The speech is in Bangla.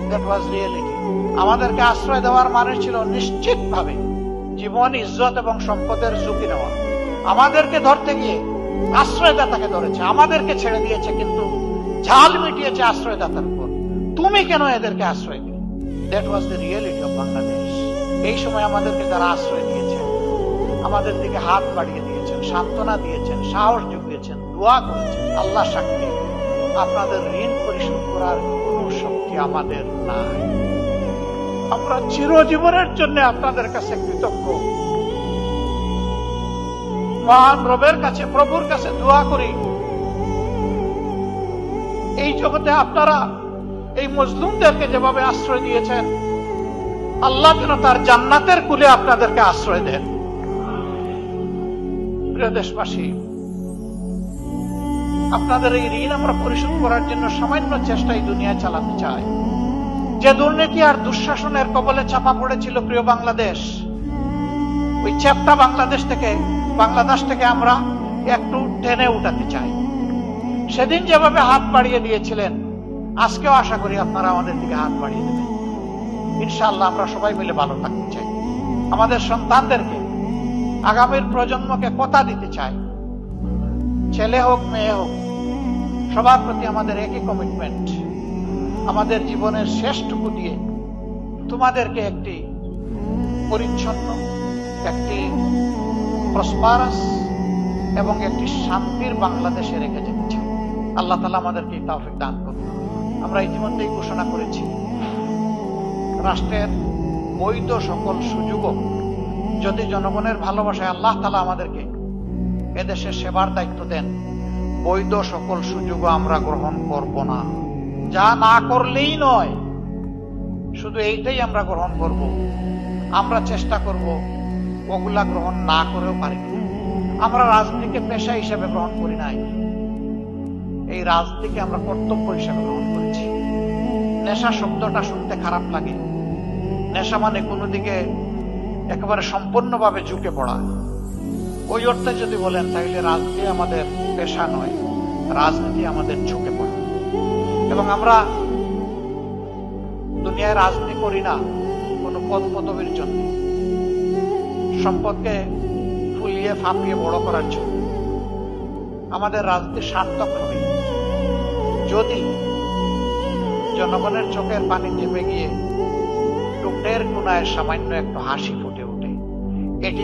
That was reality. আমাদেরকে আশ্রয় দেওয়ার মানে ছিল নিশ্চিতভাবে জীবন, ইজ্জত এবং সম্পদের ঝুঁকি নেওয়া। আমাদেরকে ধরতে গিয়ে আশ্রয়দাতাকে ধরেছে, আমাদেরকে ছেড়ে দিয়েছে, কিন্তু ঝাল মিটিয়েছে আশ্রয়দাতার উপর। তুমি কেন এদেরকে আশ্রয় দিলে? That was the reality of Bangladesh. এই সময় আমাদেরকে যারা আশ্রয় দিয়েছেন, আমাদের দিকে হাত বাড়িয়ে দিয়েছেন, সান্ত্বনা দিয়েছেন, সাহস জুগিয়েছেন, দোয়া করেছেন, আল্লাহ সাক্ষী, আপনাদের ঋণ পরিশোধ করার কোন শক্তি আমাদের নাই। আমরা চিরজীবনের জন্য আপনাদের কাছে কৃতজ্ঞ। মহান রবের কাছে, প্রভুর কাছে দোয়া করি, এই জগতে আপনারা এই মজলুমদেরকে যেভাবে আশ্রয় দিয়েছেন, আল্লাহ যেন তার জান্নাতের কুলে আপনাদেরকে আশ্রয় দেন। প্রিয় দেশবাসী, আপনাদের এই ঋণ আমরা পরিশোধ করার জন্য সামান্য চেষ্টা এই দুনিয়ায় চালাতে চাই। যে দুর্নীতি আর দুঃশাসনের কবলে চাপা পড়েছিল প্রিয় বাংলাদেশ, ওই চ্যাপ্টা বাংলাদেশ থেকে আমরা একটু টেনে উঠাতে চাই। সেদিন যেভাবে হাত বাড়িয়ে দিয়েছিলেন, আজকেও আশা করি আপনারা আমাদের দিকে হাত বাড়িয়ে দেবেন। ইনশাআল্লাহ আমরা সবাই মিলে ভালো থাকতে চাই। আমাদের সন্তানদেরকে, আগামীর প্রজন্মকে কথা দিতে চাই, ছেলে হোক মেয়ে হোক, সবার প্রতি আমাদের একই কমিটমেন্ট। আমাদের জীবনের শেষটুকু দিয়ে তোমাদেরকে একটি পরিচ্ছন্ন, একটি প্রসপারাস এবং একটি শান্তির বাংলাদেশে রেখে যেতে চাই। আল্লাহ তাআলা আমাদেরকে তৌফিক দান করুন। আমরা ইতিমধ্যেই ঘোষণা করেছি, রাষ্ট্রের বৈধ সকল সুযোগও যদি জনগণের ভালোবাসায় আল্লাহ তাআলা আমাদেরকে এদেশের সেবার দায়িত্ব দেন, বৈধ সকল সুযোগও আমরা গ্রহণ করব না। যা না করলেই নয়, শুধু এইটাই আমরা গ্রহণ করব। আমরা চেষ্টা করব ওগুলা গ্রহণ না করেও পারি। আমরা রাজনীতিকে পেশা হিসেবে গ্রহণ করি নাই, এই রাজনীতিকে আমরা কর্তব্য হিসেবে গ্রহণ করেছি। নেশা শব্দটা শুনতে খারাপ লাগে। নেশা মানে কোনো দিকে একেবারে সম্পূর্ণভাবে ঝুঁকে পড়া। ওই অর্থে যদি বলেন, তাহলে রাজনীতি আমাদের পেশা নয়, রাজনীতি আমাদের ঝুঁকে পড়া। এবং আমরা দুনিয়ায় রাজনীতি করি না কোনো পদ পদবীর জন্য, সম্পদকে ফুলিয়ে ফাঁপিয়ে বড় করার জন্য। আমাদের রাজনীতি সার্থক হবে যদি জনগণের চোখের পানি জমে গিয়ে টুকটের কোনায় সামান্য একটু হাসি ফুটে ওঠে। এটি